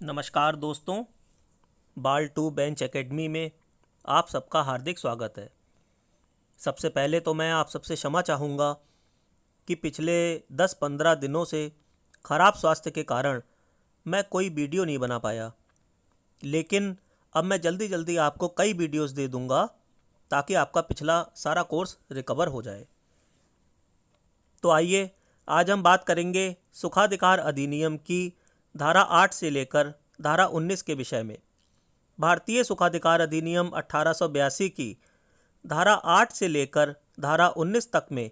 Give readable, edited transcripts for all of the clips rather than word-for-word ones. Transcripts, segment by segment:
नमस्कार दोस्तों, बाल टू बेंच एकेडमी में आप सबका हार्दिक स्वागत है। सबसे पहले तो मैं आप सबसे क्षमा चाहूँगा कि पिछले 10-15 दिनों से ख़राब स्वास्थ्य के कारण मैं कोई वीडियो नहीं बना पाया, लेकिन अब मैं जल्दी जल्दी आपको कई वीडियोस दे दूँगा ताकि आपका पिछला सारा कोर्स रिकवर हो जाए। तो आइए आज हम बात करेंगे सुखाधिकार अधिनियम की धारा 8 से लेकर धारा 19 के विषय में। भारतीय सुखाधिकार अधिनियम 1882 की धारा 8 से लेकर धारा 19 तक में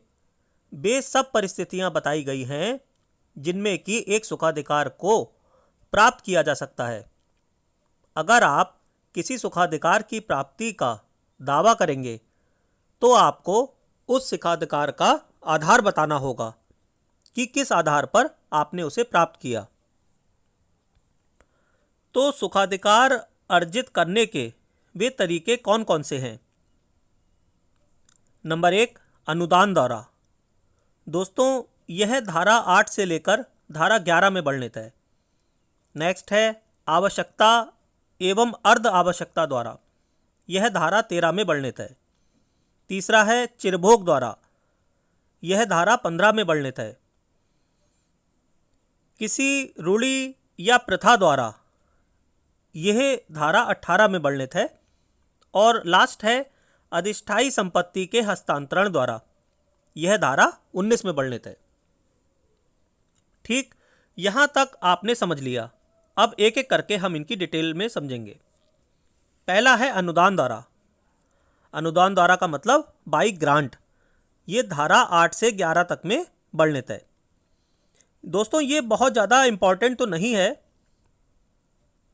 वे सब परिस्थितियां बताई गई हैं जिनमें कि एक सुखाधिकार को प्राप्त किया जा सकता है। अगर आप किसी सुखाधिकार की प्राप्ति का दावा करेंगे तो आपको उस सुखाधिकार का आधार बताना होगा कि किस आधार पर आपने उसे प्राप्त किया। तो सुखाधिकार अर्जित करने के वे तरीके कौन कौन से हैं? नंबर 1, अनुदान द्वारा। दोस्तों, यह धारा 8 से लेकर धारा 11 में वर्णित है। नेक्स्ट है आवश्यकता एवं अर्ध आवश्यकता द्वारा, यह धारा 13 में वर्णित है। तीसरा है चिरभोग द्वारा, यह धारा 15 में वर्णित है। किसी रूढ़ी या प्रथा द्वारा, यह धारा 18 में वर्णित है। और लास्ट है अधिष्ठायी संपत्ति के हस्तांतरण द्वारा, यह धारा 19 में वर्णित है। ठीक, यहाँ तक आपने समझ लिया। अब एक एक करके हम इनकी डिटेल में समझेंगे। पहला है अनुदान द्वारा। अनुदान द्वारा का मतलब बाई ग्रांट, ये धारा 8 से 11 तक में वर्णित है। दोस्तों, ये बहुत ज़्यादा इम्पॉर्टेंट तो नहीं है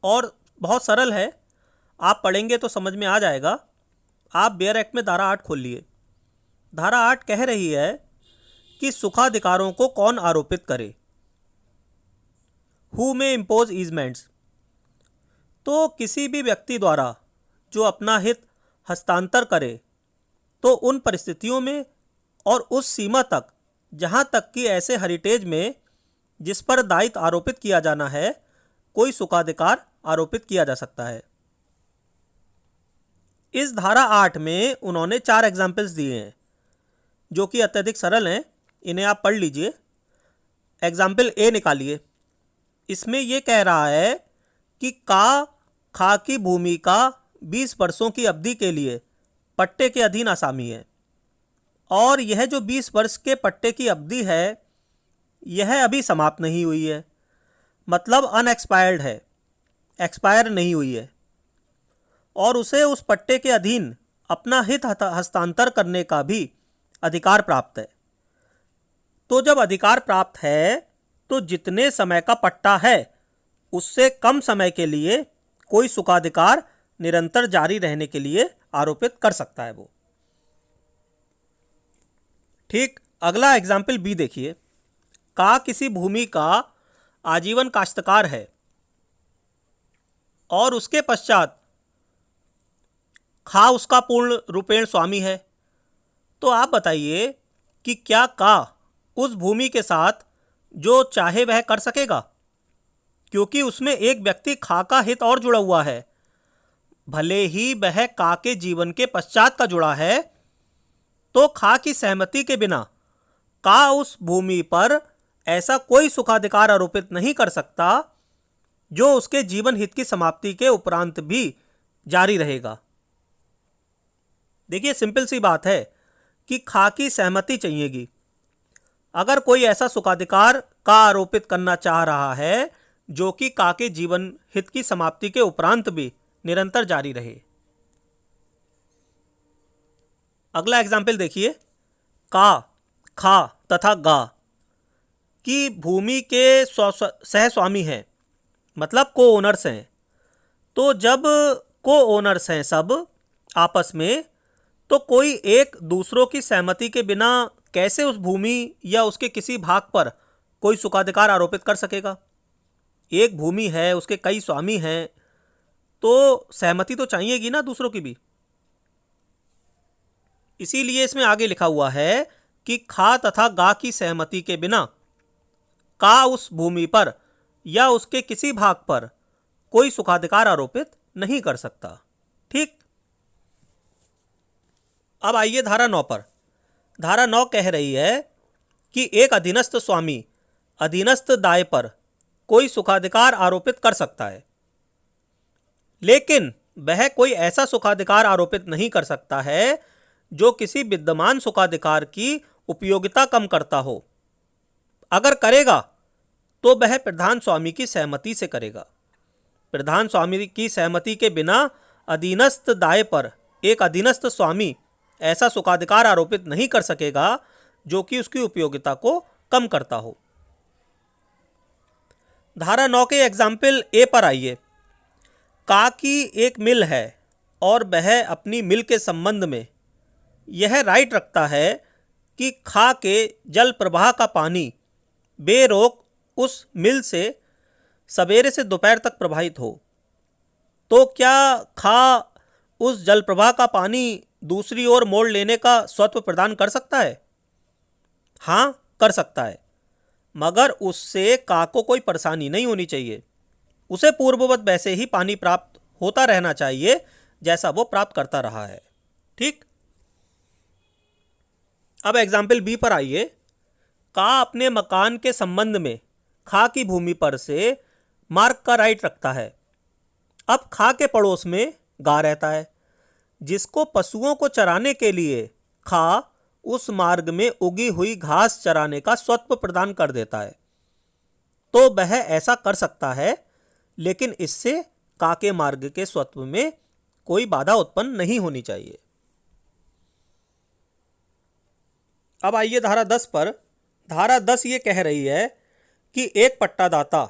और बहुत सरल है, आप पढ़ेंगे तो समझ में आ जाएगा। आप बेयर एक्ट में धारा 8 खोल लिए। धारा 8 कह रही है कि सुखाधिकारों को कौन आरोपित करे, हु में इम्पोज ईजमेंट्स। तो किसी भी व्यक्ति द्वारा जो अपना हित हस्तांतर करे तो उन परिस्थितियों में और उस सीमा तक जहाँ तक कि ऐसे हेरिटेज में जिस पर दायित्व आरोपित किया जाना है कोई सुखाधिकार आरोपित किया जा सकता है। इस धारा 8 में उन्होंने 4 एग्जाम्पल्स दिए हैं जो कि अत्यधिक सरल हैं, इन्हें आप पढ़ लीजिए। एग्जाम्पल ए निकालिए। इसमें यह कह रहा है कि खा की भूमि का 20 वर्षों की अवधि के लिए पट्टे के अधीन आसामी है और यह जो 20 वर्ष के पट्टे की अवधि है यह अभी समाप्त नहीं हुई है, मतलब अनएक्सपायर्ड है, एक्सपायर नहीं हुई है और उसे उस पट्टे के अधीन अपना हित हस्तांतर करने का भी अधिकार प्राप्त है। तो जब अधिकार प्राप्त है तो जितने समय का पट्टा है उससे कम समय के लिए कोई सुखाधिकार निरंतर जारी रहने के लिए आरोपित कर सकता है वो। ठीक, अगला एग्जाम्पल बी देखिए। किसी भूमि का आजीवन काश्तकार है और उसके पश्चात उसका पूर्ण रूपेण स्वामी है। तो आप बताइए कि क्या उस भूमि के साथ जो चाहे वह कर सकेगा, क्योंकि उसमें एक व्यक्ति का हित और जुड़ा हुआ है। भले ही वह के जीवन के पश्चात का जुड़ा है तो की सहमति के बिना उस भूमि पर ऐसा कोई सुखाधिकार आरोपित नहीं कर सकता जो उसके जीवन हित की समाप्ति के उपरांत भी जारी रहेगा। देखिए, सिंपल सी बात है कि की सहमति चाहिएगी। अगर कोई ऐसा सुखाधिकार आरोपित करना चाह रहा है जो कि के जीवन हित की समाप्ति के उपरांत भी निरंतर जारी रहे। अगला एग्जाम्पल देखिए। खा तथा गा की भूमि के सहस्वामी हैं, मतलब को ओनर्स हैं। तो जब को ओनर्स हैं सब आपस में, तो कोई एक दूसरों की सहमति के बिना कैसे उस भूमि या उसके किसी भाग पर कोई सुखाधिकार आरोपित कर सकेगा? एक भूमि है, उसके कई स्वामी हैं, तो सहमति तो चाहिएगी ना दूसरों की भी। इसीलिए इसमें आगे लिखा हुआ है कि तथा गा की सहमति के बिना उस भूमि पर या उसके किसी भाग पर कोई सुखाधिकार आरोपित नहीं कर सकता। ठीक। अब आइए धारा 9 पर। धारा 9 कह रही है कि एक अधीनस्थ स्वामी अधीनस्थ दाय पर कोई सुखाधिकार आरोपित कर सकता है, लेकिन वह कोई ऐसा सुखाधिकार आरोपित नहीं कर सकता है जो किसी विद्यमान सुखाधिकार की उपयोगिता कम करता हो। अगर करेगा तो वह प्रधान स्वामी की सहमति से करेगा। प्रधान स्वामी की सहमति के बिना अधीनस्थ दाय पर एक अधीनस्थ स्वामी ऐसा सुखाधिकार आरोपित नहीं कर सकेगा जो कि उसकी उपयोगिता को कम करता हो। धारा 9 के एग्जाम्पल ए पर आइए। का की एक मिल है और वह अपनी मिल के संबंध में यह राइट रखता है कि खा के जल प्रवाह का पानी बेरोक उस मिल से सवेरे से दोपहर तक प्रवाहित हो, तो क्या खा उस जल प्रवाह का पानी दूसरी ओर मोड़ लेने का स्वत्व प्रदान कर सकता है? हाँ, कर सकता है, मगर उससे का को कोई परेशानी नहीं होनी चाहिए। उसे पूर्ववत वैसे ही पानी प्राप्त होता रहना चाहिए जैसा वो प्राप्त करता रहा है। ठीक। अब एग्जाम्पल बी पर आइए। का अपने मकान के संबंध में खा की भूमि पर से मार्ग का राइट रखता है। अब खा के पड़ोस में गा रहता है, जिसको पशुओं को चराने के लिए खा उस मार्ग में उगी हुई घास चराने का स्वत्व प्रदान कर देता है, तो वह ऐसा कर सकता है, लेकिन इससे का के मार्ग के स्वत्व में कोई बाधा उत्पन्न नहीं होनी चाहिए। अब आइए धारा 10 पर। धारा 10 ये कह रही है कि एक पट्टादाता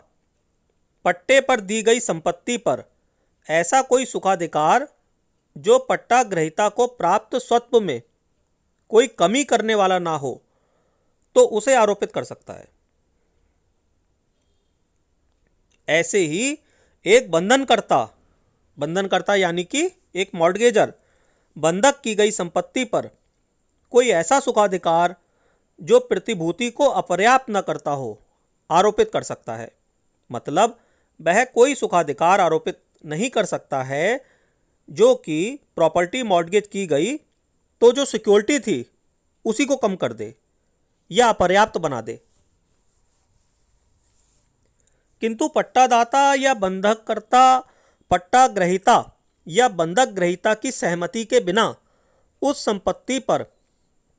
पट्टे पर दी गई संपत्ति पर ऐसा कोई सुखाधिकार जो पट्टा ग्रहीता को प्राप्त स्वत्व में कोई कमी करने वाला ना हो, तो उसे आरोपित कर सकता है। ऐसे ही एक बंधनकर्ता यानी कि एक मॉर्टगेजर बंधक की गई संपत्ति पर कोई ऐसा सुखाधिकार जो प्रतिभूति को अपर्याप्त न करता हो आरोपित कर सकता है। मतलब वह कोई सुखाधिकार आरोपित नहीं कर सकता है जो कि प्रॉपर्टी मॉर्टगेज की गई तो जो सिक्योरिटी थी उसी को कम कर दे या अपर्याप्त बना दे। किंतु पट्टादाता या बंधककर्ता पट्टा ग्रहीता या बंधक ग्रहीता की सहमति के बिना उस संपत्ति पर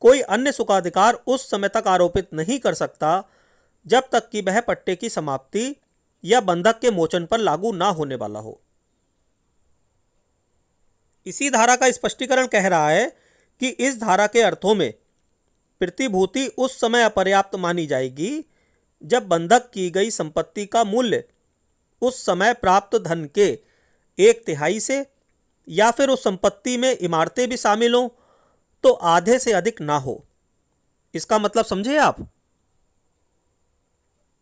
कोई अन्य सुखाधिकार उस समय तक आरोपित नहीं कर सकता जब तक कि वह पट्टे की समाप्ति या बंधक के मोचन पर लागू ना होने वाला हो। इसी धारा का स्पष्टीकरण कह रहा है कि इस धारा के अर्थों में प्रतिभूति उस समय अपर्याप्त मानी जाएगी जब बंधक की गई संपत्ति का मूल्य उस समय प्राप्त धन के 1/3 से या फिर उस संपत्ति में इमारतें भी शामिल हों तो आधे से अधिक ना हो। इसका मतलब समझे आप?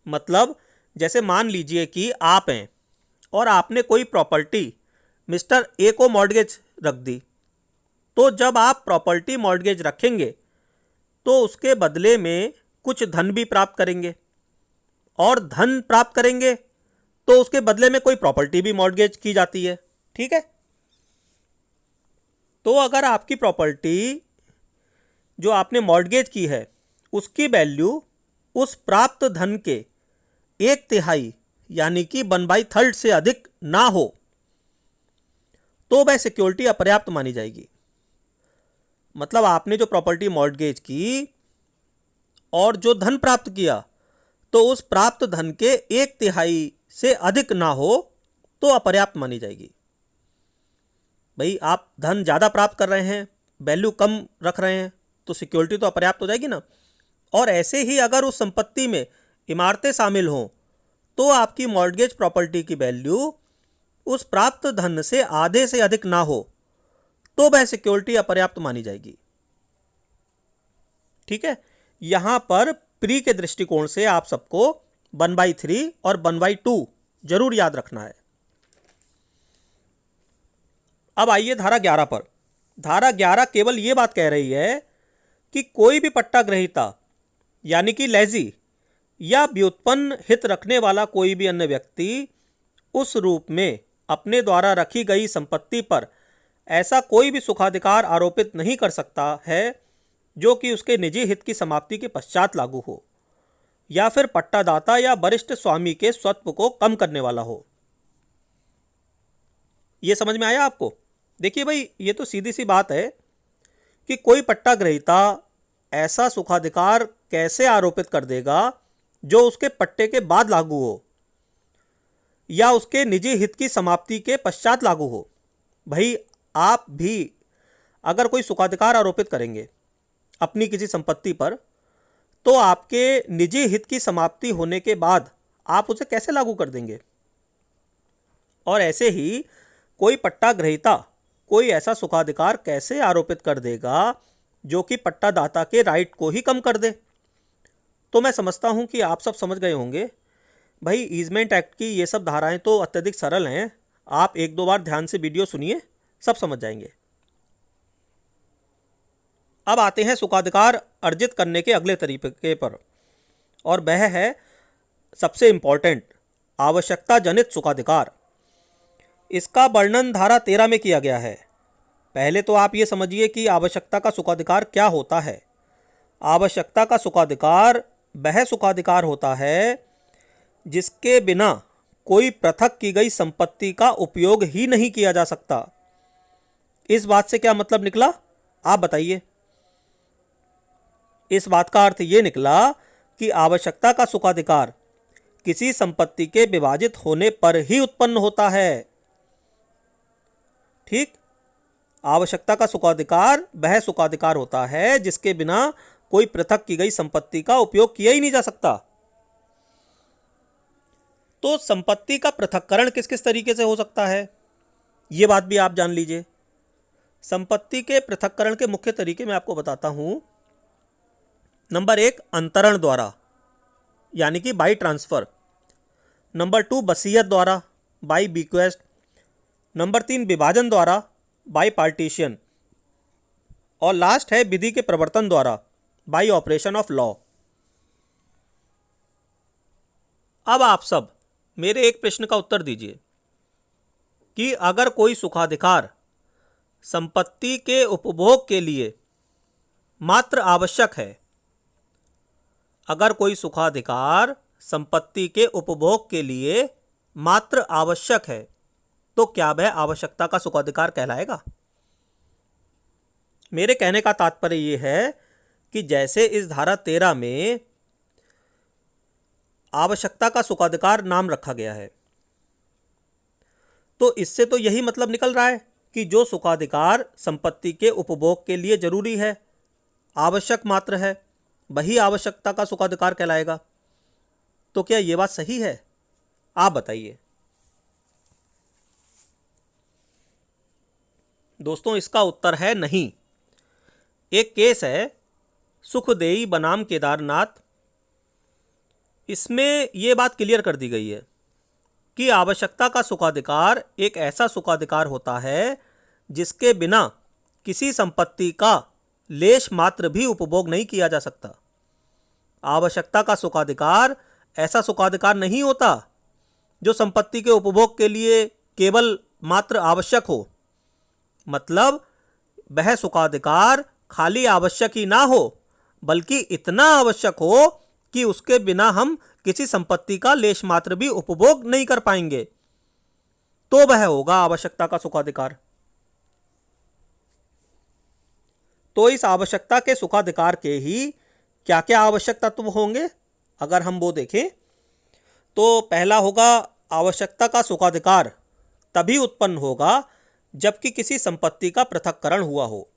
मतलब जैसे मान लीजिए कि आप हैं और आपने कोई प्रॉपर्टी मिस्टर ए को मॉर्टगेज रख दी, तो जब आप प्रॉपर्टी मॉर्टगेज रखेंगे तो उसके बदले में कुछ धन भी प्राप्त करेंगे, और धन प्राप्त करेंगे तो उसके बदले में कोई प्रॉपर्टी भी मॉर्टगेज की जाती है। ठीक है। तो अगर आपकी प्रॉपर्टी जो आपने मॉर्टगेज की है उसकी वैल्यू उस प्राप्त धन के 1/3 यानी कि 1/3 से अधिक ना हो तो वह सिक्योरिटी अपर्याप्त मानी जाएगी। मतलब आपने जो प्रॉपर्टी मॉर्टगेज की और जो धन प्राप्त किया तो उस प्राप्त धन के 1/3 से अधिक ना हो तो अपर्याप्त मानी जाएगी। भाई आप धन ज़्यादा प्राप्त कर रहे हैं, वैल्यू कम रख रहे हैं, तो सिक्योरिटी तो अपर्याप्त हो जाएगी ना। और ऐसे ही अगर उस संपत्ति में इमारतें शामिल हों तो आपकी मॉर्टगेज प्रॉपर्टी की वैल्यू उस प्राप्त धन से आधे से अधिक ना हो तो वह सिक्योरिटी अपर्याप्त मानी जाएगी। ठीक है। यहां पर प्री के दृष्टिकोण से आप सबको 1/3 और 1/2 जरूर याद रखना है। अब आइए धारा 11 पर। धारा 11 केवल यह बात कह रही है कि कोई भी पट्टा ग्रहीता यानी कि लेजी या व्युत्पन्न हित रखने वाला कोई भी अन्य व्यक्ति उस रूप में अपने द्वारा रखी गई संपत्ति पर ऐसा कोई भी सुखाधिकार आरोपित नहीं कर सकता है जो कि उसके निजी हित की समाप्ति के पश्चात लागू हो या फिर पट्टादाता या वरिष्ठ स्वामी के स्वत्व को कम करने वाला हो। ये समझ में आया आपको? देखिए भाई, ये तो सीधी सी बात है कि कोई पट्टा ग्रहीता ऐसा सुखाधिकार कैसे आरोपित कर देगा जो उसके पट्टे के बाद लागू हो या उसके निजी हित की समाप्ति के पश्चात लागू हो। भाई, आप भी अगर कोई सुखाधिकार आरोपित करेंगे अपनी किसी संपत्ति पर, तो आपके निजी हित की समाप्ति होने के बाद आप उसे कैसे लागू कर देंगे? और ऐसे ही कोई पट्टा ग्रहीता कोई ऐसा सुखाधिकार कैसे आरोपित कर देगा जो कि पट्टादाता के राइट को ही कम कर दे? तो मैं समझता हूं कि आप सब समझ गए होंगे। भाई, ईजमेंट एक्ट की ये सब धाराएं तो अत्यधिक सरल हैं। आप एक दो बार ध्यान से वीडियो सुनिए, सब समझ जाएंगे। अब आते हैं सुखाधिकार अर्जित करने के अगले तरीके पर, और वह है सबसे इंपॉर्टेंट, आवश्यकता जनित सुखाधिकार। इसका वर्णन धारा 13 में किया गया है। पहले तो आप ये समझिए कि आवश्यकता का सुखाधिकार क्या होता है। आवश्यकता का सुखाधिकार वह सुखाधिकार होता है जिसके बिना कोई पृथक की गई संपत्ति का उपयोग ही नहीं किया जा सकता। इस बात से क्या मतलब निकला, आप बताइए? इस बात का अर्थ ये निकला कि आवश्यकता का सुखाधिकार किसी संपत्ति के विभाजित होने पर ही उत्पन्न होता है। ठीक, आवश्यकता का सुखाधिकार वह सुखाधिकार होता है जिसके बिना कोई पृथक की गई संपत्ति का उपयोग किया ही नहीं जा सकता। तो संपत्ति का पृथक्करण किस किस तरीके से हो सकता है, ये बात भी आप जान लीजिए। संपत्ति के पृथक्करण के मुख्य तरीके मैं आपको बताता हूं। नंबर 1, अंतरण द्वारा, यानी कि बाई ट्रांसफर। नंबर 2, वसीयत द्वारा, बाई बीक्वेस्ट। नंबर 3, विभाजन द्वारा, बाई पार्टीशन। और लास्ट है विधि के प्रवर्तन द्वारा, बाई ऑपरेशन ऑफ लॉ। अब आप सब मेरे एक प्रश्न का उत्तर दीजिए कि अगर कोई सुखाधिकार संपत्ति के उपभोग के लिए मात्र आवश्यक है, अगर कोई सुखाधिकार संपत्ति के उपभोग के लिए मात्र आवश्यक है, तो क्या वह आवश्यकता का सुखाधिकार कहलाएगा? मेरे कहने का तात्पर्य यह है कि जैसे इस धारा 13 में आवश्यकता का सुखाधिकार नाम रखा गया है, तो इससे तो यही मतलब निकल रहा है कि जो सुखाधिकार संपत्ति के उपभोग के लिए जरूरी है, आवश्यक मात्र है, वही आवश्यकता का सुखाधिकार कहलाएगा। तो क्या यह बात सही है? आप बताइए। दोस्तों, इसका उत्तर है नहीं। एक केस है सुखदेई बनाम केदारनाथ। इसमें यह बात क्लियर कर दी गई है कि आवश्यकता का सुखाधिकार एक ऐसा सुखाधिकार होता है जिसके बिना किसी संपत्ति का लेश मात्र भी उपभोग नहीं किया जा सकता। आवश्यकता का सुखाधिकार ऐसा सुखाधिकार नहीं होता जो संपत्ति के उपभोग के लिए केवल मात्र आवश्यक हो। मतलब वह सुखाधिकार खाली आवश्यक ही ना हो, बल्कि इतना आवश्यक हो कि उसके बिना हम किसी संपत्ति का लेश मात्र भी उपभोग नहीं कर पाएंगे, तो वह होगा आवश्यकता का सुखाधिकार। तो इस आवश्यकता के सुखाधिकार के ही क्या क्या आवश्यक तत्व होंगे, अगर हम वो देखें तो पहला होगा, आवश्यकता का सुखाधिकार तभी उत्पन्न होगा जबकि किसी संपत्ति का पृथक्करण हुआ हो।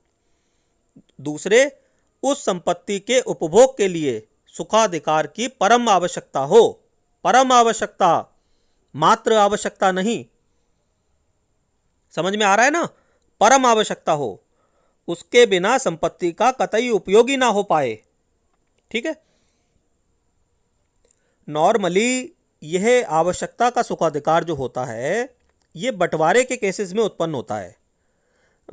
दूसरे, उस संपत्ति के उपभोग के लिए सुखाधिकार की परम आवश्यकता हो। परम आवश्यकता, मात्र आवश्यकता नहीं। समझ में आ रहा है ना? परम आवश्यकता हो, उसके बिना संपत्ति का कतई उपयोग ही ना हो पाए। ठीक है। नॉर्मली यह आवश्यकता का सुखाधिकार जो होता है, ये बंटवारे के केसेस में उत्पन्न होता है।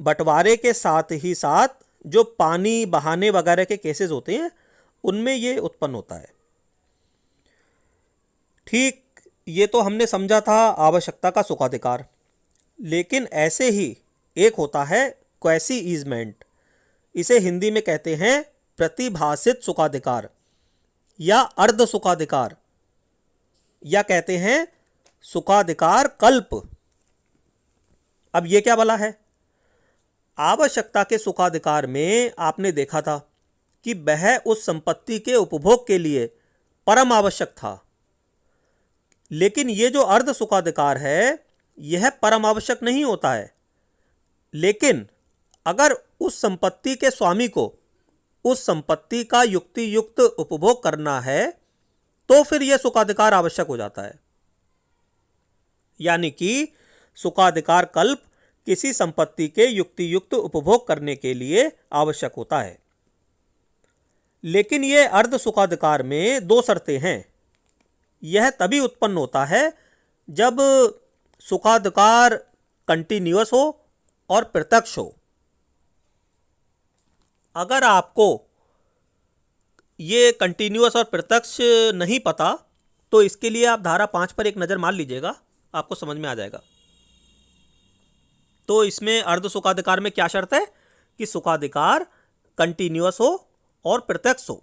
बंटवारे के साथ ही साथ जो पानी बहाने वगैरह के केसेस होते हैं, उनमें ये उत्पन्न होता है। ठीक ये तो हमने समझा था आवश्यकता का सुखाधिकार, लेकिन ऐसे ही एक होता है क्वैसी ईजमेंट। इसे हिंदी में कहते हैं प्रतिभाषित सुखाधिकार या अर्ध सुखाधिकार, या कहते हैं सुखाधिकार कल्प। अब ये क्या भला है? आवश्यकता के सुखाधिकार में आपने देखा था कि वह उस संपत्ति के उपभोग के लिए परम आवश्यक था, लेकिन ये जो अर्ध सुखाधिकार है यह परम आवश्यक नहीं होता है। लेकिन अगर उस संपत्ति के स्वामी को उस संपत्ति का युक्ति युक्त उपभोग करना है तो फिर यह सुखाधिकार आवश्यक हो जाता है। यानी कि सुखाधिकार कल्प किसी संपत्ति के युक्ति युक्त उपभोग करने के लिए आवश्यक होता है। लेकिन यह अर्ध सुखाधिकार में दो शर्तें हैं। यह तभी उत्पन्न होता है जब सुखाधिकार कंटिन्यूअस हो और प्रत्यक्ष हो। अगर आपको ये कंटिन्यूअस और प्रत्यक्ष नहीं पता तो इसके लिए आप धारा 5 पर एक नज़र मार लीजिएगा, आपको समझ में आ जाएगा। तो इसमें अर्ध सुखाधिकार में क्या शर्त है कि सुखाधिकार कंटिन्यूअस हो और प्रत्यक्ष हो।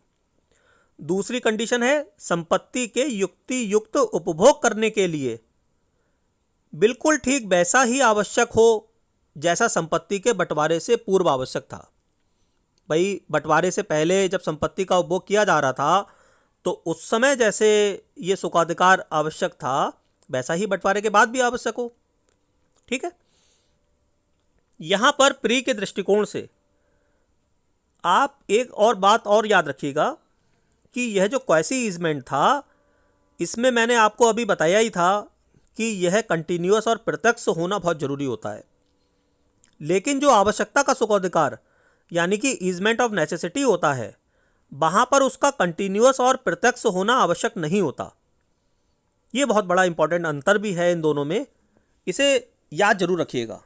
दूसरी कंडीशन है संपत्ति के युक्ति युक्त उपभोग करने के लिए बिल्कुल ठीक वैसा ही आवश्यक हो जैसा संपत्ति के बंटवारे से पूर्व आवश्यक था। भाई बंटवारे से पहले जब संपत्ति का उपभोग किया जा रहा था तो उस समय जैसे ये सुखाधिकार आवश्यक था वैसा ही बंटवारे के बाद भी आवश्यक हो। ठीक है। यहां पर प्री के दृष्टिकोण से आप एक और बात और याद रखिएगा कि यह जो क्वैसी ईजमेंट था इसमें मैंने आपको अभी बताया ही था कि यह कंटिन्यूअस और प्रत्यक्ष होना बहुत जरूरी होता है। लेकिन जो आवश्यकता का सुखाधिकार यानी कि ईजमेंट ऑफ नेसेसिटी होता है वहां पर उसका कंटिन्यूअस और प्रत्यक्ष होना आवश्यक नहीं होता। यह बहुत बड़ा इंपॉर्टेंट अंतर भी है इन दोनों में, इसे याद जरूर रखिएगा।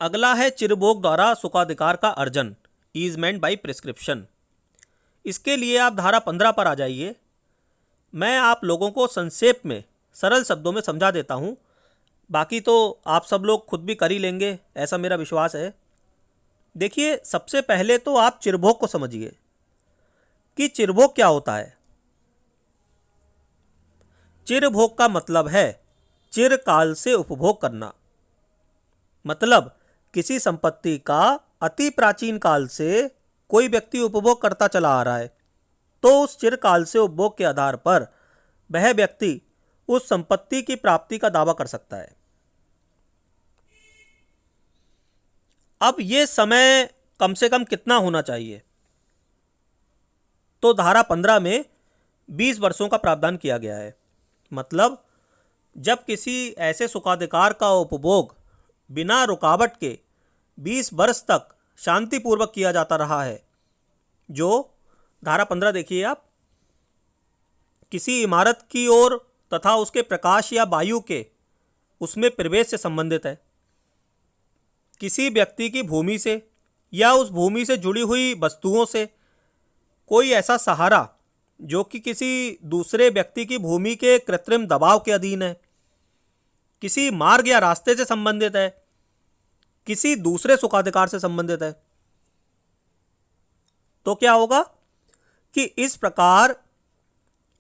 अगला है चिरभोग द्वारा सुखाधिकार का अर्जन, ईजमेंट बाय प्रिस्क्रिप्शन। इसके लिए आप धारा 15 पर आ जाइए। मैं आप लोगों को संक्षेप में सरल शब्दों में समझा देता हूं, बाकी तो आप सब लोग खुद भी कर ही लेंगे ऐसा मेरा विश्वास है। देखिए, सबसे पहले तो आप चिरभोग को समझिए कि चिरभोग क्या होता है। चिरभोग का मतलब है चिरकाल से उपभोग करना। मतलब किसी संपत्ति का अति प्राचीन काल से कोई व्यक्ति उपभोग करता चला आ रहा है तो उस चिरकाल से उपभोग के आधार पर वह व्यक्ति उस संपत्ति की प्राप्ति का दावा कर सकता है। अब यह समय कम से कम कितना होना चाहिए? तो धारा 15 में 20 वर्षों का प्रावधान किया गया है। मतलब जब किसी ऐसे सुखाधिकार का उपभोग बिना रुकावट के 20 वर्ष तक शांतिपूर्वक किया जाता रहा है, जो धारा 15 देखिए आप, किसी इमारत की ओर तथा उसके प्रकाश या वायु के उसमें प्रवेश से संबंधित है, किसी व्यक्ति की भूमि से या उस भूमि से जुड़ी हुई वस्तुओं से कोई ऐसा सहारा जो कि किसी दूसरे व्यक्ति की भूमि के कृत्रिम दबाव के अधीन है, किसी मार्ग या रास्ते से संबंधित है, किसी दूसरे सुखाधिकार से संबंधित है, तो क्या होगा कि इस प्रकार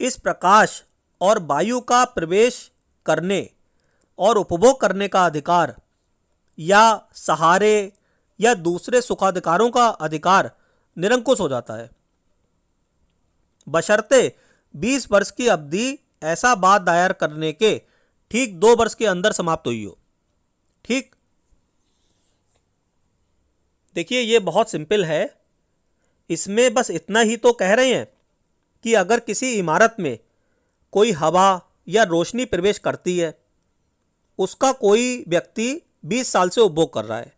इस प्रकाश और वायु का प्रवेश करने और उपभोग करने का अधिकार या सहारे या दूसरे सुखाधिकारों का अधिकार निरंकुश हो जाता है, बशर्ते 20 वर्ष की अवधि ऐसा बात दायर करने के ठीक 2 वर्ष के अंदर समाप्त हुई हो। ठीक, देखिए ये बहुत सिंपल है। इसमें बस इतना ही तो कह रहे हैं कि अगर किसी इमारत में कोई हवा या रोशनी प्रवेश करती है, उसका कोई व्यक्ति 20 साल से उपभोग कर रहा है,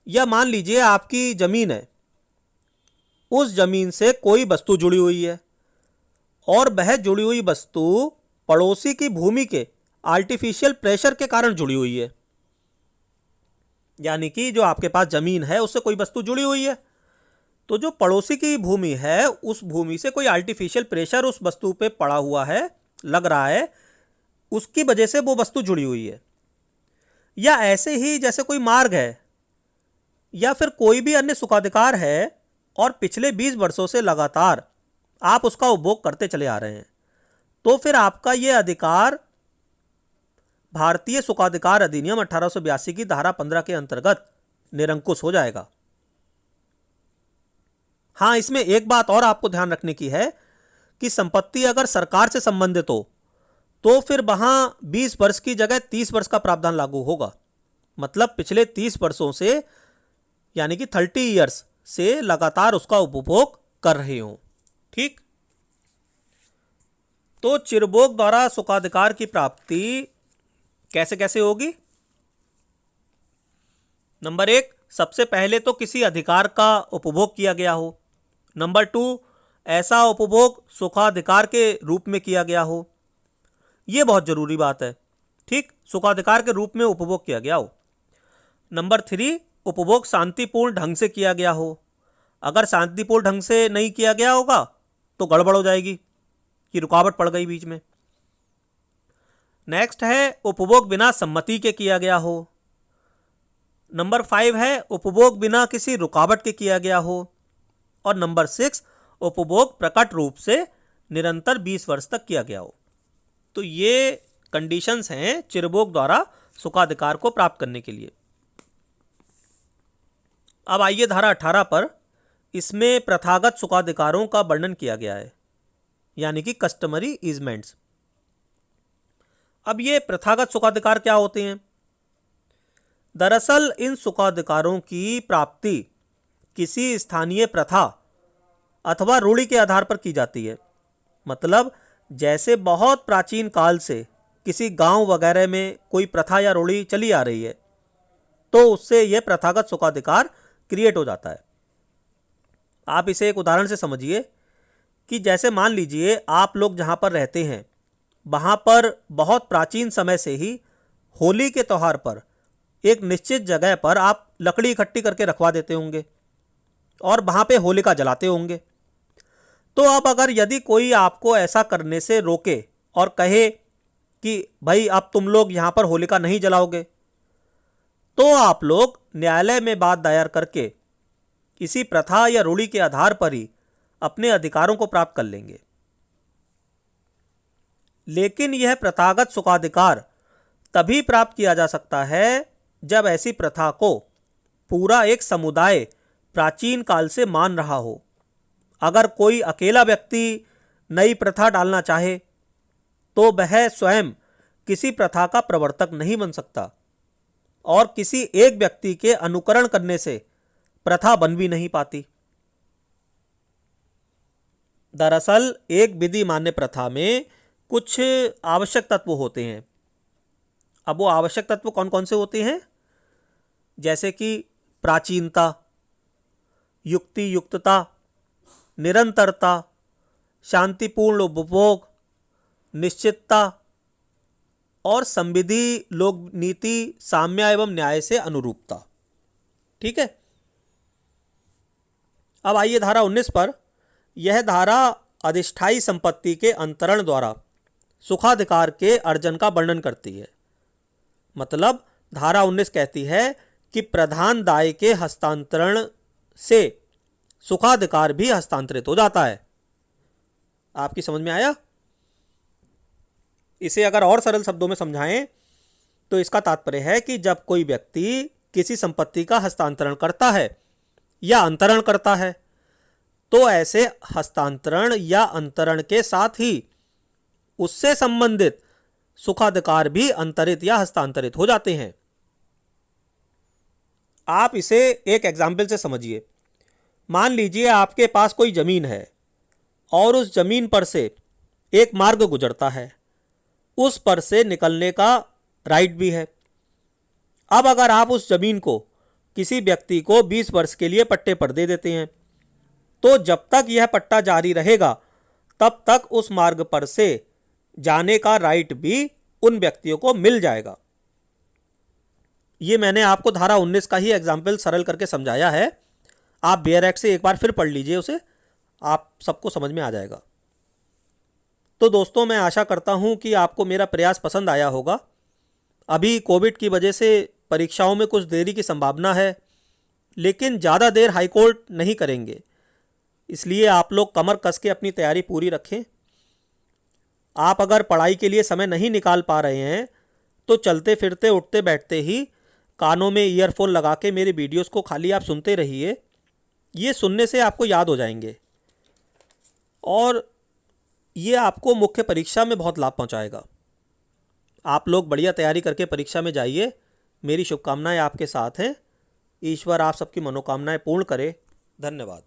या मान लीजिए आपकी ज़मीन है, उस ज़मीन से कोई वस्तु जुड़ी हुई है और वह जुड़ी हुई वस्तु पड़ोसी की भूमि के आर्टिफिशियल प्रेशर के कारण जुड़ी हुई है। यानी कि जो आपके पास ज़मीन है उससे कोई वस्तु जुड़ी हुई है, तो जो पड़ोसी की भूमि है उस भूमि से कोई आर्टिफिशियल प्रेशर उस वस्तु पे पड़ा हुआ है, लग रहा है, उसकी वजह से वो वस्तु जुड़ी हुई है। या ऐसे ही जैसे कोई मार्ग है या फिर कोई भी अन्य सुखाधिकार है और पिछले 20 वर्षों से लगातार आप उसका उपभोग करते चले आ रहे हैं, तो फिर आपका यह अधिकार भारतीय सुखाधिकार अधिनियम 1882 की धारा 15 के अंतर्गत निरंकुश हो जाएगा। हाँ, इसमें एक बात और आपको ध्यान रखने की है कि संपत्ति अगर सरकार से संबंधित हो तो फिर वहां 20 वर्ष की जगह 30 वर्ष का प्रावधान लागू होगा। मतलब पिछले 30 वर्षों से, यानी कि 30 ईयर्स से लगातार उसका उपभोग कर रहे हो। ठीक, तो चिरभोग द्वारा सुखाधिकार की प्राप्ति कैसे कैसे होगी? नंबर 1, सबसे पहले तो किसी अधिकार का उपभोग किया गया हो। नंबर 2, ऐसा उपभोग सुखाधिकार के रूप में किया गया हो। यह बहुत जरूरी बात है। ठीक, सुखाधिकार के रूप में उपभोग किया गया हो। नंबर 3, उपभोग शांतिपूर्ण ढंग से किया गया हो। अगर शांतिपूर्ण ढंग से नहीं किया गया होगा तो गड़बड़ हो जाएगी कि रुकावट पड़ गई बीच में। नेक्स्ट है उपभोग बिना सम्मति के किया गया हो। नंबर 5 है उपभोग बिना किसी रुकावट के किया गया हो। और नंबर 6, उपभोग प्रकट रूप से निरंतर 20 वर्ष तक किया गया हो। तो ये कंडीशंस हैं चिरभोग द्वारा सुखाधिकार को प्राप्त करने के लिए। अब आइए धारा 18 पर। इसमें प्रथागत सुखाधिकारों का वर्णन किया गया है, यानी कि कस्टमरी ईजमेंट्स। अब ये प्रथागत सुखाधिकार क्या होते हैं? दरअसल इन सुखाधिकारों की प्राप्ति किसी स्थानीय प्रथा अथवा रूढ़ि के आधार पर की जाती है। मतलब जैसे बहुत प्राचीन काल से किसी गांव वगैरह में कोई प्रथा या रूढ़ि चली आ रही है तो उससे यह प्रथागत सुखाधिकार क्रिएट हो जाता है। आप इसे एक उदाहरण से समझिए कि जैसे मान लीजिए आप लोग जहां पर रहते हैं वहां पर बहुत प्राचीन समय से ही होली के त्यौहार पर एक निश्चित जगह पर आप लकड़ी इकट्ठी करके रखवा देते होंगे और वहां पे होलिका जलाते होंगे। तो अब अगर यदि कोई आपको ऐसा करने से रोके और कहे कि भाई अब तुम लोग यहां पर होलिका नहीं जलाओगे, तो आप लोग न्यायालय में बात दायर करके इसी प्रथा या रूढ़ि के आधार पर ही अपने अधिकारों को प्राप्त कर लेंगे। लेकिन यह प्रथागत सुखाधिकार तभी प्राप्त किया जा सकता है जब ऐसी प्रथा को पूरा एक समुदाय प्राचीन काल से मान रहा हो। अगर कोई अकेला व्यक्ति नई प्रथा डालना चाहे तो वह स्वयं किसी प्रथा का प्रवर्तक नहीं बन सकता और किसी एक व्यक्ति के अनुकरण करने से प्रथा बन भी नहीं पाती। दरअसल एक विधि मान्य प्रथा में कुछ आवश्यक तत्व होते हैं। अब वो आवश्यक तत्व कौन कौन से होते हैं? जैसे कि प्राचीनता, युक्ति युक्तता, निरंतरता, शांतिपूर्ण उपभोग, निश्चितता और संविधि, लोक नीति, साम्य एवं न्याय से अनुरूपता। ठीक है। अब आइए धारा 19 पर। यह धारा अधिष्ठायी संपत्ति के अंतरण द्वारा सुखाधिकार के अर्जन का वर्णन करती है। मतलब धारा 19 कहती है कि प्रधान दाय के हस्तांतरण से सुखाधिकार भी हस्तांतरित हो जाता है। आपकी समझ में आया? इसे अगर और सरल शब्दों में समझाएं तो इसका तात्पर्य है कि जब कोई व्यक्ति किसी संपत्ति का हस्तांतरण करता है या अंतरण करता है तो ऐसे हस्तांतरण या अंतरण के साथ ही उससे संबंधित सुखाधिकार भी अंतरित या हस्तांतरित हो जाते हैं। आप इसे एक एग्जाम्पल से समझिए। मान लीजिए आपके पास कोई जमीन है और उस जमीन पर से एक मार्ग गुजरता है, उस पर से निकलने का राइट भी है। अब अगर आप उस जमीन को किसी व्यक्ति को 20 वर्ष के लिए पट्टे पर दे देते हैं तो जब तक यह पट्टा जारी रहेगा तब तक उस मार्ग पर से जाने का राइट भी उन व्यक्तियों को मिल जाएगा। ये मैंने आपको धारा 19 का ही एग्जाम्पल सरल करके समझाया है। आप बेयर से एक बार फिर पढ़ लीजिए उसे, आप सबको समझ में आ जाएगा। तो दोस्तों, मैं आशा करता हूँ कि आपको मेरा प्रयास पसंद आया होगा। अभी कोविड की वजह से परीक्षाओं में कुछ देरी की संभावना है, लेकिन ज़्यादा देर हाई कोर्ट नहीं करेंगे, इसलिए आप लोग कमर कस के अपनी तैयारी पूरी रखें। आप अगर पढ़ाई के लिए समय नहीं निकाल पा रहे हैं तो चलते फिरते उठते बैठते ही कानों में ईयरफोन लगा के मेरे वीडियोस को खाली आप सुनते रहिए। ये सुनने से आपको याद हो जाएंगे और ये आपको मुख्य परीक्षा में बहुत लाभ पहुंचाएगा। आप लोग बढ़िया तैयारी करके परीक्षा में जाइए। मेरी शुभकामनाएं आपके साथ हैं। ईश्वर आप सबकी मनोकामनाएं पूर्ण करे। धन्यवाद।